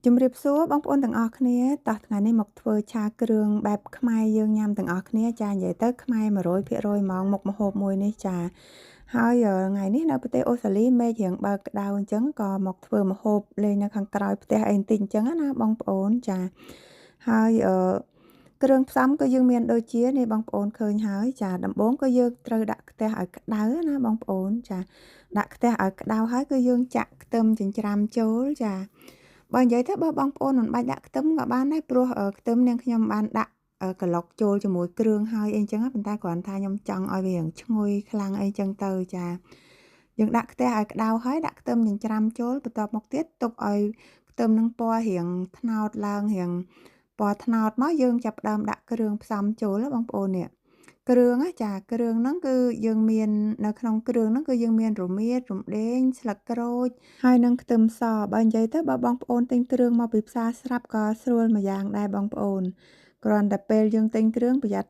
ជំរាបសួរបងប្អូនទាំងអស់គ្នាតោះថ្ងៃនេះមកធ្វើឆាគ្រឿងបែបខ្មែរយើងញ៉ាំទាំងអស់គ្នាចានិយាយទៅខ្មែរ100%ហ្មងមុខម្ហូបមួយនេះចាហើយថ្ងៃនេះនៅប្រទេសអូស្ត្រាលីមេឃរៀងបើកក្តៅអញ្ចឹងក៏មកធ្វើម្ហូបលេងនៅខាងក្រោយផ្ទះអីបន្តិចអញ្ចឹងណាបងប្អូនចាហើយគ្រឿងផ្សំក៏យើងមានដូចជានេះបងប្អូនឃើញហើយចាដំបូងក៏យើងត្រូវដាក់ខ្ទះឲ្យក្តៅណាបងប្អូនចាដាក់ខ្ទះឲ្យក្តៅហើយគឺយើងចាក់ខ្ទឹមចិញ្ច្រាំចូលចាបើនិយាយទៅបើបងប្អូនមិនបាច់ដាក់ខ្ទឹមក៏បានដែរព្រោះខ្ទឹមនាងខ្ញុំបានដាក់ក្លុកចូលជាមួយគ្រឿងហើយអីចឹងប៉ុន្តែគ្រាន់ថាខ្ញុំចង់ឲ្យវាឈ្ងុយខ្លាំងអីចឹងទៅចាយើងដាក់ខ្ទះឲ្យក្តៅហើយដាក់ខ្ទឹមចិញ្ច្រាំចូលបន្ទាប់មកទៀតទុកឲ្យខ្ទឹមនឹងពណ៌រៀងត្នោតឡើងរៀងពណ៌ត្នោតមកយើងចាប់ផ្ដើមដាក់គ្រឿងផ្សំចូលបងប្អូននេះគ្រឿងចាគ្រឿងហ្នឹងគឺយើងមាននៅក្នុងគ្រឿងហ្នឹងគឺយើងមានរមៀតរំដេងស្លឹកក្រូចហើយនឹងខ្ទឹមសបើនិយាយទៅបើបងប្អូនទិញគ្រឿងមកពីផ្សារស្រាប់ក៏ស្រួលមួយយ៉ាងដែរបងប្អូនគ្រាន់តែពេលយើងទិញគ្រឿងប្រយ័ត្ន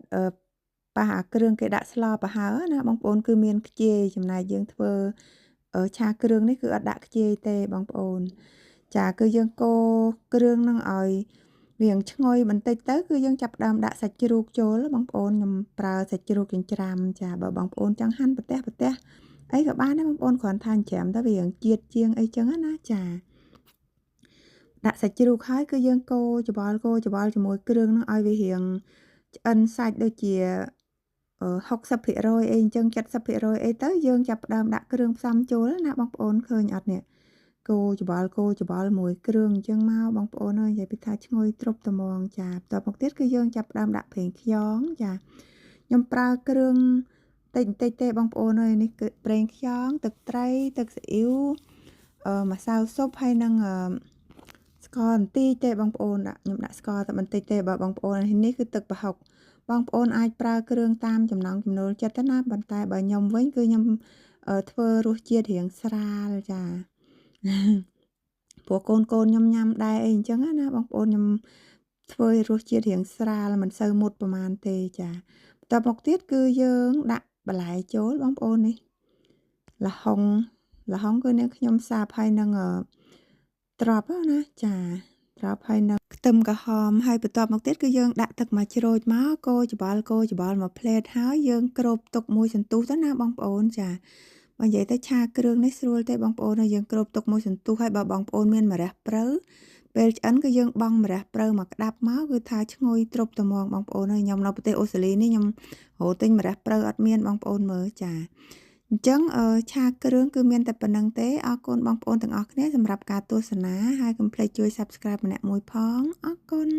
ប៉ះអាគ្រឿងគេដាក់ស្លប្រហើណាបងប្អូនគឺមានខ្ជាយចំណែកយើងធ្វើឆាគ្រឿងនេះគឺអត់ដាក់ខ្ជាយទេបងប្អូនចាគឺយើងកូរគ្រឿងនឹងឲ្យវាឈ្ងុយបន្តិចទៅគឺយើងចាប់ផ្ដើមដាក់សាច់ជ្រូកចូលបងប្អូនខ្ញុំប្រើសាច់ជ្រូកចិញ្ច្រាំចាបើបងប្អូនចង់ហាន់ប្រទេសអីក៏បានដែរបងប្អូនគ្រាន់ថាចិញ្ច្រាំទៅវាជាតិជាងអីចឹងណាចាដាក់សាច់ជ្រូកហើយគឺយើងកូរច្បល់ជាមួយគ្រឿងនោះឲ្យវារៀងឆ្អិនសាច់ដូចជា60% អីអញ្ចឹង70% អីទៅយើងចាប់ផ្ដើមដាក់គ្រឿងផ្សំចូលណាបងប្អូនឃើញអត់នេះកូរច្បល់មួយគ្រឿងអញ្ចឹងមកបងប្អូនអើយនិយាយពីថាឈ្ងុយទ្រប់ត្មងចាបន្ទាប់មកទៀតគឺយើងចាប់ផ្ដើមដាក់ប្រេងខ្យងចាខ្ញុំប្រើគ្រឿងតិចទេបងប្អូនអើយនេះគឺប្រេងខ្យងទឹកត្រីទឹកស៊ីអ៊ីវម្សៅស៊ុបហើយនឹងស្ករបន្តិចទេបងប្អូនខ្ញុំដាក់ស្ករតែបន្តិចទេបើបងប្អូននេះគឺទឹកប្រហុកបងប្អូនអាចប្រើគ្រឿងតាមចំណង់ចំណូលចិត្តទៅណាប៉ុន្តែបើខ្ញុំវិញគឺខ្ញុំធ្វើរសជាតិរៀងស្រាលចាព្រោះកូនខ្ញុំញ៉ាំដែរអីអញ្ចឹងណាបងប្អូនខ្ញុំធ្វើរសជាតិរៀងស្រាលមិនសូវមុតប្រហែលទេចាបន្ទាប់មកទៀតគឺយើងដាក់បន្លែចូលបងប្អូននេះល្ហុងគឺនាងខ្ញុំសាបហើយនឹងត្រប់ណាចាត្រប់ហើយនឹងខ្ទឹមក្រហមហើយបន្ទាប់មកទៀតគឺយើងដាក់ទឹកមួយជ្រោចមកកូរច្បល់មកផ្លេតហើយយើងគ្របទុកមួយសន្ទុះទៅណាបងប្អូនចាបើនិយាយទៅឆាគ្រឿងនេះស្រួលទេបងប្អូនយើងគ្របទុកមួយសន្ទុះហើយបើបងប្អូនមានម្រះព្រៅពេលឆ្អិនគឺយើងបង់ម្រះព្រៅមកក្តាប់មកគឺថាឈ្ងុយទ្រប់ត្មងបងប្អូនហើយខ្ញុំនៅប្រទេសអូស្ត្រាលីនេះខ្ញុំរកទិញម្រះព្រៅអត់មានបងប្អូនមើលចាអញ្ចឹងឆាគ្រឿងគឺមានតែប៉ុណ្្នឹងទេអរគុណបងប្អូនទាំងអស់គ្នាសម្រាប់ការទស្សនាហើយកុំភ្លេចជួយ Subscribe ម្នាក់មួយផងអរគុណ